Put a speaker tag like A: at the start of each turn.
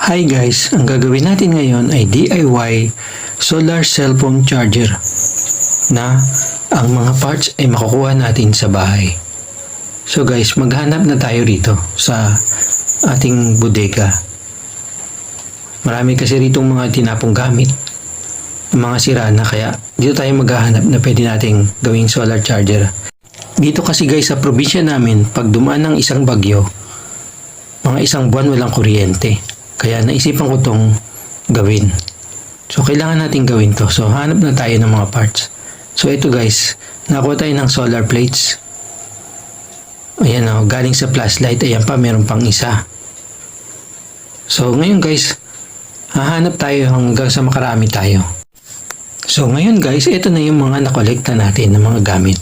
A: Hi guys, ang gagawin natin ngayon ay DIY solar cellphone charger na ang mga parts ay makukuha natin sa bahay. So guys, maghanap na tayo rito sa ating bodega. Marami kasi ritong mga tinapong gamit, mga sira na, kaya dito tayo maghahanap na pwede nating gawing solar charger. Dito kasi guys sa probinsya namin, pag dumaan ng isang bagyo, mga isang buwan walang kuryente. Kaya naisipan ko tong gawin. So kailangan natin gawin to. So hanap na tayo ng mga parts. So ito guys, nakuha tayo ng solar plates. Ayan o, galing sa flashlight. Ayan pa, meron pang isa. So ngayon guys, hahanap tayo hanggang sa makarami tayo. So ngayon guys, ito na yung mga nakolekta natin ng mga gamit.